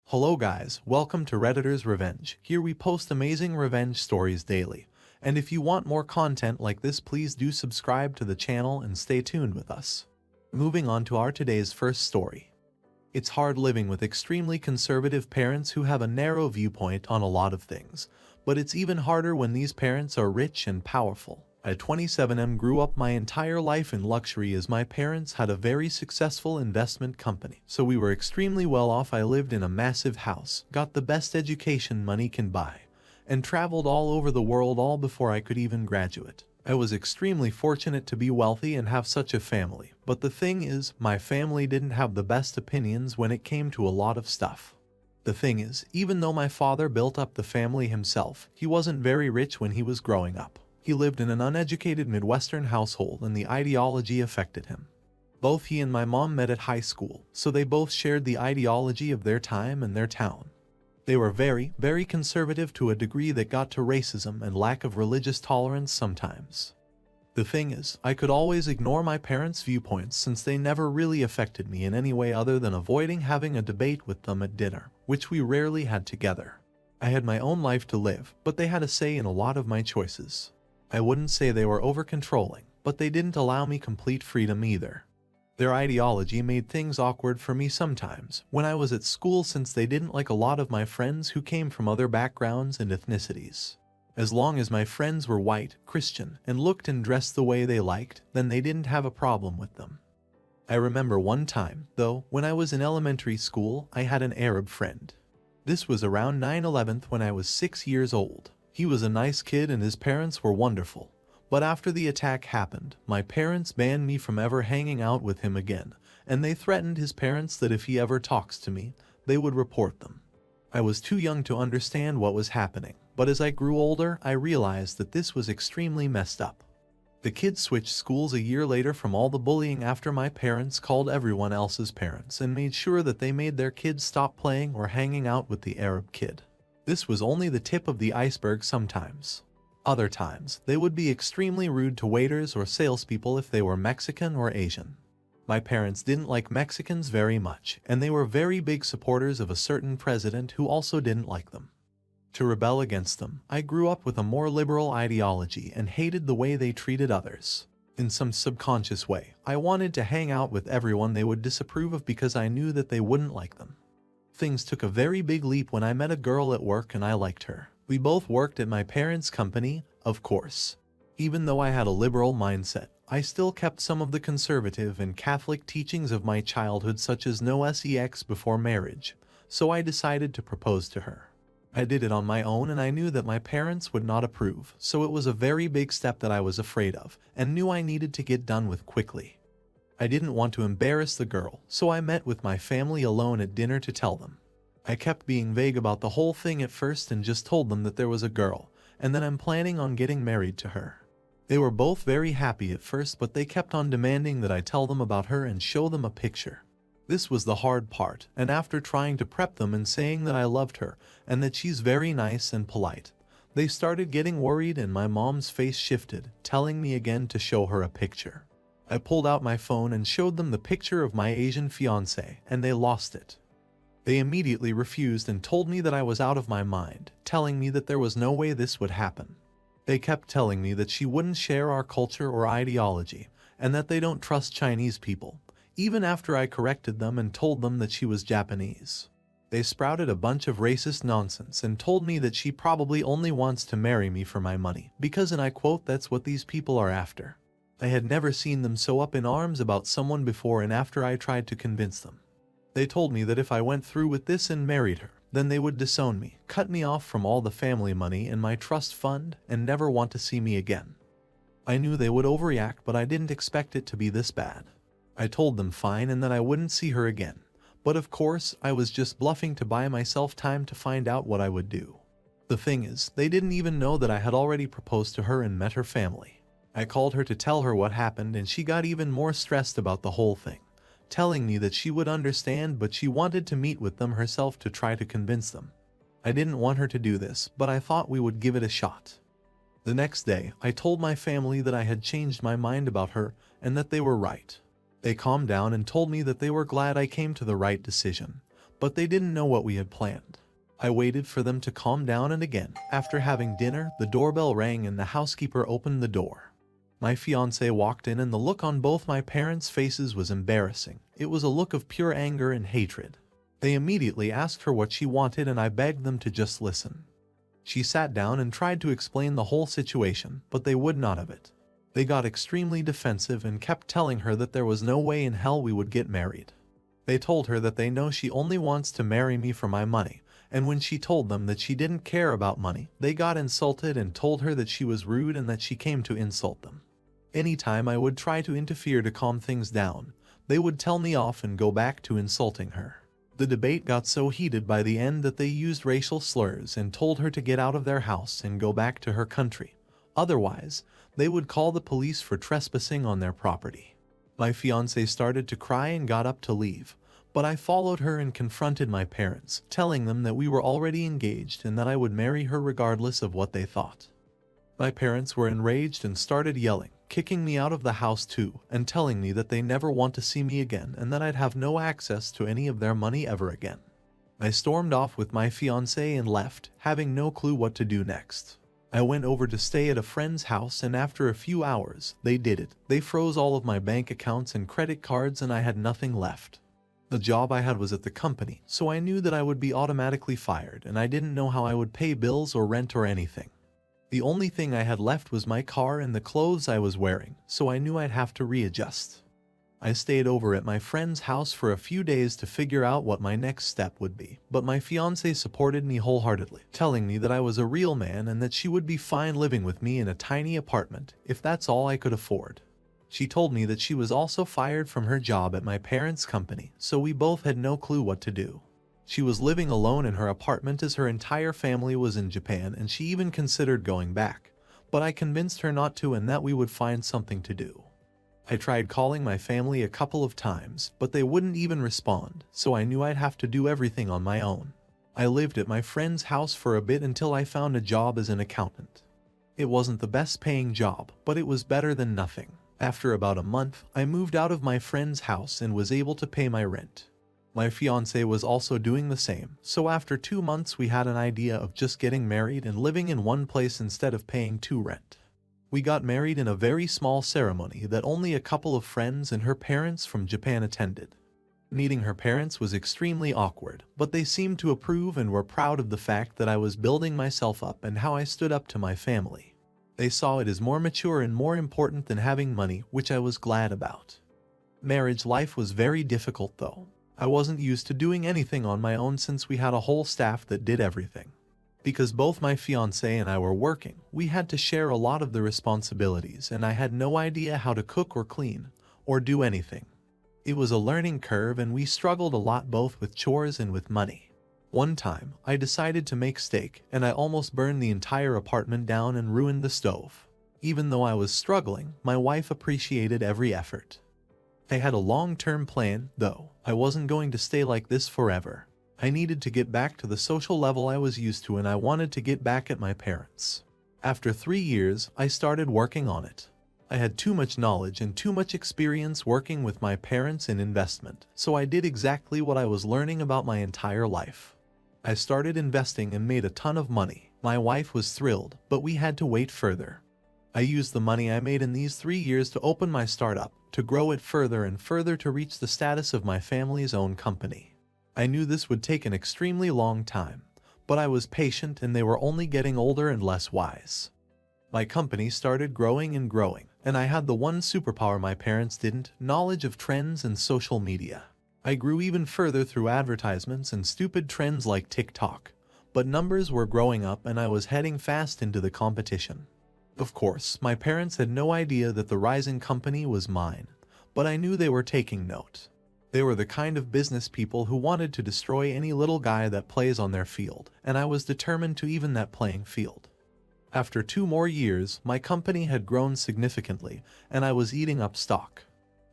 Hello guys, welcome to Redditor's Revenge. Here we post amazing revenge stories daily. And if you want more content like this, please do subscribe to the channel and stay tuned with us. Moving on to our today's first story. It's hard living with extremely conservative parents who have a narrow viewpoint on a lot of things, but it's even harder when these parents are rich and powerful. At 27, grew up my entire life in luxury as my parents had a very successful investment company. So we were extremely well off. I lived in a massive house, got the best education money can buy, and traveled all over the world all before I could even graduate. I was extremely fortunate to be wealthy and have such a family, but the thing is, my family didn't have the best opinions when it came to a lot of stuff. The thing is, even though my father built up the family himself, he wasn't very rich when he was growing up. He lived in an uneducated Midwestern household and the ideology affected him. Both he and my mom met at high school, so they both shared the ideology of their time and their town. They were very, very conservative to a degree that got to racism and lack of religious tolerance sometimes. The thing is, I could always ignore my parents' viewpoints since they never really affected me in any way other than avoiding having a debate with them at dinner, which we rarely had together. I had my own life to live, but they had a say in a lot of my choices. I wouldn't say they were over-controlling, but they didn't allow me complete freedom either. Their ideology made things awkward for me sometimes when I was at school since they didn't like a lot of my friends who came from other backgrounds and ethnicities. As long as my friends were white, Christian, and looked and dressed the way they liked, then they didn't have a problem with them. I remember one time, though, when I was in elementary school, I had an Arab friend. This was around 9/11 when I was 6 years old. He was a nice kid and his parents were wonderful. But after the attack happened, my parents banned me from ever hanging out with him again, and they threatened his parents that if he ever talks to me, they would report them. I was too young to understand what was happening, but as I grew older, I realized that this was extremely messed up. The kids switched schools a year later from all the bullying after my parents called everyone else's parents and made sure that they made their kids stop playing or hanging out with the Arab kid. This was only the tip of the iceberg sometimes. Other times, they would be extremely rude to waiters or salespeople if they were Mexican or Asian. My parents didn't like Mexicans very much, and they were very big supporters of a certain president who also didn't like them. To rebel against them, I grew up with a more liberal ideology and hated the way they treated others. In some subconscious way, I wanted to hang out with everyone they would disapprove of because I knew that they wouldn't like them. Things took a very big leap when I met a girl at work and I liked her. We both worked at my parents' company, of course. Even though I had a liberal mindset, I still kept some of the conservative and Catholic teachings of my childhood, such as no sex before marriage, so I decided to propose to her. I did it on my own and I knew that my parents would not approve, so it was a very big step that I was afraid of and knew I needed to get done with quickly. I didn't want to embarrass the girl, so I met with my family alone at dinner to tell them. I kept being vague about the whole thing at first and just told them that there was a girl, and that I'm planning on getting married to her. They were both very happy at first, but they kept on demanding that I tell them about her and show them a picture. This was the hard part, and after trying to prep them and saying that I loved her and that she's very nice and polite, they started getting worried and my mom's face shifted, telling me again to show her a picture. I pulled out my phone and showed them the picture of my Asian fiancé, and they lost it. They immediately refused and told me that I was out of my mind, telling me that there was no way this would happen. They kept telling me that she wouldn't share our culture or ideology, and that they don't trust Chinese people, even after I corrected them and told them that she was Japanese. They sprouted a bunch of racist nonsense and told me that she probably only wants to marry me for my money, because, and I quote, that's what these people are after. I had never seen them so up in arms about someone before, and after I tried to convince them, they told me that if I went through with this and married her, then they would disown me, cut me off from all the family money and my trust fund, and never want to see me again. I knew they would overreact, but I didn't expect it to be this bad. I told them fine and that I wouldn't see her again, but of course, I was just bluffing to buy myself time to find out what I would do. The thing is, they didn't even know that I had already proposed to her and met her family. I called her to tell her what happened and she got even more stressed about the whole thing, telling me that she would understand, but she wanted to meet with them herself to try to convince them. I didn't want her to do this, but I thought we would give it a shot. The next day, I told my family that I had changed my mind about her and that they were right. They calmed down and told me that they were glad I came to the right decision, but they didn't know what we had planned. I waited for them to calm down, and again, after having dinner, the doorbell rang and the housekeeper opened the door. My fiancé walked in, and the look on both my parents' faces was embarrassing. It was a look of pure anger and hatred. They immediately asked her what she wanted, and I begged them to just listen. She sat down and tried to explain the whole situation, but they would not have it. They got extremely defensive and kept telling her that there was no way in hell we would get married. They told her that they know she only wants to marry me for my money, and when she told them that she didn't care about money, they got insulted and told her that she was rude and that she came to insult them. Anytime I would try to interfere to calm things down, they would tell me off and go back to insulting her. The debate got so heated by the end that they used racial slurs and told her to get out of their house and go back to her country. Otherwise, they would call the police for trespassing on their property. My fiancé started to cry and got up to leave, but I followed her and confronted my parents, telling them that we were already engaged and that I would marry her regardless of what they thought. My parents were enraged and started yelling, kicking me out of the house too, and telling me that they never want to see me again and that I'd have no access to any of their money ever again. I stormed off with my fiancé and left, having no clue what to do next. I went over to stay at a friend's house, and after a few hours, they did it. They froze all of my bank accounts and credit cards, and I had nothing left. The job I had was at the company, so I knew that I would be automatically fired, and I didn't know how I would pay bills or rent or anything. The only thing I had left was my car and the clothes I was wearing, so I knew I'd have to readjust. I stayed over at my friend's house for a few days to figure out what my next step would be, but my fiancé supported me wholeheartedly, telling me that I was a real man and that she would be fine living with me in a tiny apartment, if that's all I could afford. She told me that she was also fired from her job at my parents' company, so we both had no clue what to do. She was living alone in her apartment as her entire family was in Japan, and she even considered going back, but I convinced her not to and that we would find something to do. I tried calling my family a couple of times, but they wouldn't even respond, so I knew I'd have to do everything on my own. I lived at my friend's house for a bit until I found a job as an accountant. It wasn't the best paying job, but it was better than nothing. After about a month, I moved out of my friend's house and was able to pay my rent. My fiancé was also doing the same, so after 2 months we had an idea of just getting married and living in one place instead of paying 2 rent. We got married in a very small ceremony that only a couple of friends and her parents from Japan attended. Meeting her parents was extremely awkward, but they seemed to approve and were proud of the fact that I was building myself up and how I stood up to my family. They saw it as more mature and more important than having money, which I was glad about. Marriage life was very difficult though. I wasn't used to doing anything on my own since we had a whole staff that did everything. Because both my fiancé and I were working, we had to share a lot of the responsibilities, and I had no idea how to cook or clean, or do anything. It was a learning curve, and we struggled a lot both with chores and with money. One time, I decided to make steak, and I almost burned the entire apartment down and ruined the stove. Even though I was struggling, my wife appreciated every effort. I had a long-term plan, though. I wasn't going to stay like this forever. I needed to get back to the social level I was used to, and I wanted to get back at my parents. After 3 years, I started working on it. I had too much knowledge and too much experience working with my parents in investment, so I did exactly what I was learning about my entire life. I started investing and made a ton of money. My wife was thrilled, but we had to wait further. I used the money I made in these 3 years to open my startup, to grow it further and further to reach the status of my family's own company. I knew this would take an extremely long time, but I was patient, and they were only getting older and less wise. My company started growing and growing, and I had the one superpower my parents didn't: knowledge of trends and social media. I grew even further through advertisements and stupid trends like TikTok, but numbers were growing up and I was heading fast into the competition. Of course, my parents had no idea that the rising company was mine, but I knew they were taking note. They were the kind of business people who wanted to destroy any little guy that plays on their field, and I was determined to even that playing field. After 2 more years, my company had grown significantly, and I was eating up stock.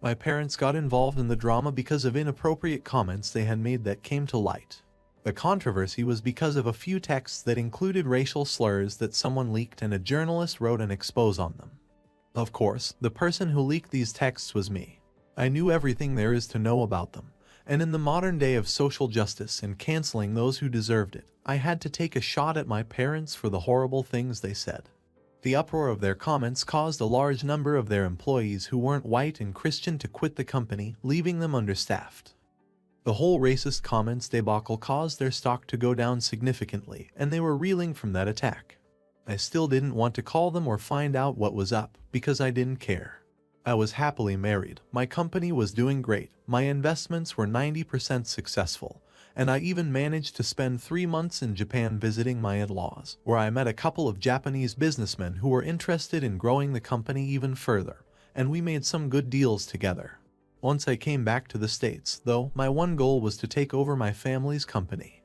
My parents got involved in the drama because of inappropriate comments they had made that came to light. The controversy was because of a few texts that included racial slurs that someone leaked, and a journalist wrote an expose on them. Of course, the person who leaked these texts was me. I knew everything there is to know about them, And in the modern day of social justice and canceling those who deserved it, I had to take a shot at my parents for the horrible things they said. The uproar of their comments caused a large number of their employees who weren't white and Christian to quit the company, leaving them understaffed. The whole racist comments debacle caused their stock to go down significantly, and they were reeling from that attack. I still didn't want to call them or find out what was up, because I didn't care. I was happily married, my company was doing great, my investments were 90% successful, and I even managed to spend 3 months in Japan visiting my in-laws, where I met a couple of Japanese businessmen who were interested in growing the company even further, and we made some good deals together. Once I came back to the States, though, my one goal was to take over my family's company.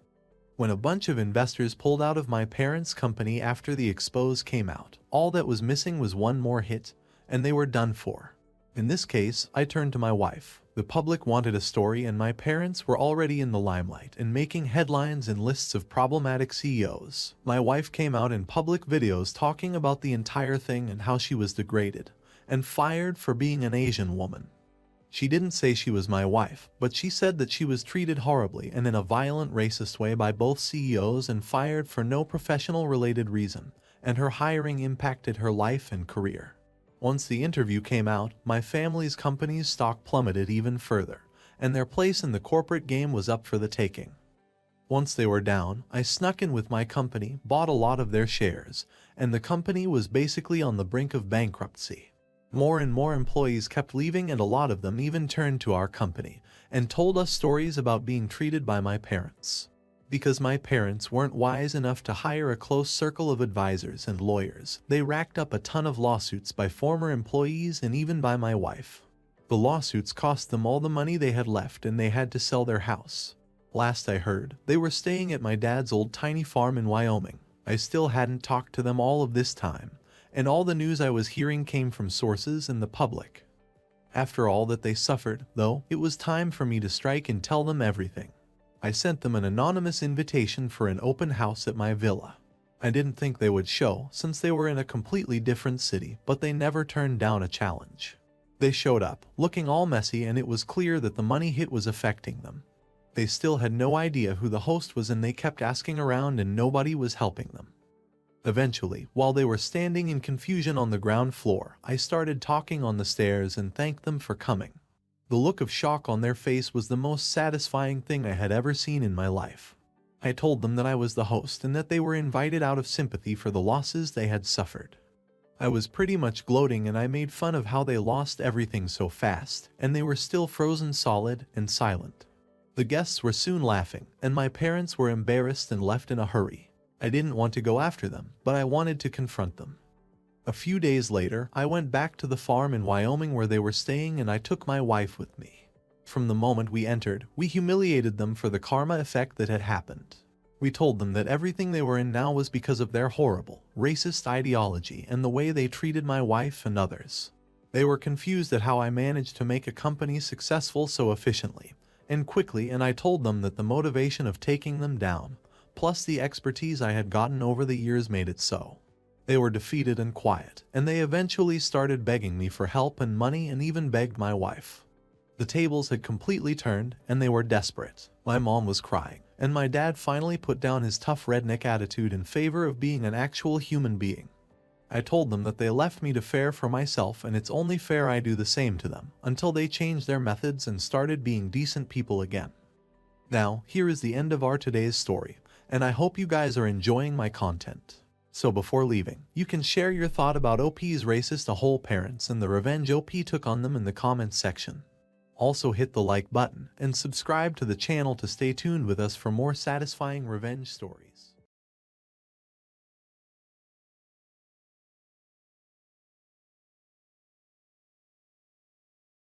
When a bunch of investors pulled out of my parents' company after the expose came out, all that was missing was one more hit, and they were done for. In this case, I turned to my wife. The public wanted a story and my parents were already in the limelight and making headlines and lists of problematic CEOs. My wife came out in public videos talking about the entire thing and how she was degraded and fired for being an Asian woman. She didn't say she was my wife, but she said that she was treated horribly and in a violent racist way by both CEOs and fired for no professional related reason, and her hiring impacted her life and career. Once the interview came out, my family's company's stock plummeted even further, and their place in the corporate game was up for the taking. Once they were down, I snuck in with my company, bought a lot of their shares, and the company was basically on the brink of bankruptcy. More and more employees kept leaving and a lot of them even turned to our company and told us stories about being treated by my parents. Because my parents weren't wise enough to hire a close circle of advisors and lawyers, they racked up a ton of lawsuits by former employees and even by my wife. The lawsuits cost them all the money they had left and they had to sell their house. Last I heard, they were staying at my dad's old tiny farm in Wyoming. I still hadn't talked to them all of this time, and all the news I was hearing came from sources in the public. After all that they suffered, though, it was time for me to strike and tell them everything. I sent them an anonymous invitation for an open house at my villa. I didn't think they would show since they were in a completely different city, but they never turned down a challenge. They showed up, looking all messy, and it was clear that the money hit was affecting them. They still had no idea who the host was and they kept asking around and nobody was helping them. Eventually, while they were standing in confusion on the ground floor, I started talking on the stairs and thanked them for coming. The look of shock on their face was the most satisfying thing I had ever seen in my life. I told them that I was the host and that they were invited out of sympathy for the losses they had suffered. I was pretty much gloating and I made fun of how they lost everything so fast, and they were still frozen solid and silent. The guests were soon laughing, and my parents were embarrassed and left in a hurry. I didn't want to go after them, but I wanted to confront them. A few days later, I went back to the farm in Wyoming where they were staying and I took my wife with me. From the moment we entered, we humiliated them for the karma effect that had happened. We told them that everything they were in now was because of their horrible, racist ideology and the way they treated my wife and others. They were confused at how I managed to make a company successful so efficiently and quickly, and I told them that the motivation of taking them down, plus the expertise I had gotten over the years, made it so. They were defeated and quiet, and they eventually started begging me for help and money and even begged my wife. The tables had completely turned, and they were desperate. My mom was crying, and my dad finally put down his tough redneck attitude in favor of being an actual human being. I told them that they left me to fare for myself and it's only fair I do the same to them, until they changed their methods and started being decent people again. Now, here is the end of our today's story, and I hope you guys are enjoying my content. So before leaving, you can share your thought about OP's racist whole parents and the revenge OP took on them in the comments section. Also hit the like button and subscribe to the channel to stay tuned with us for more satisfying revenge stories.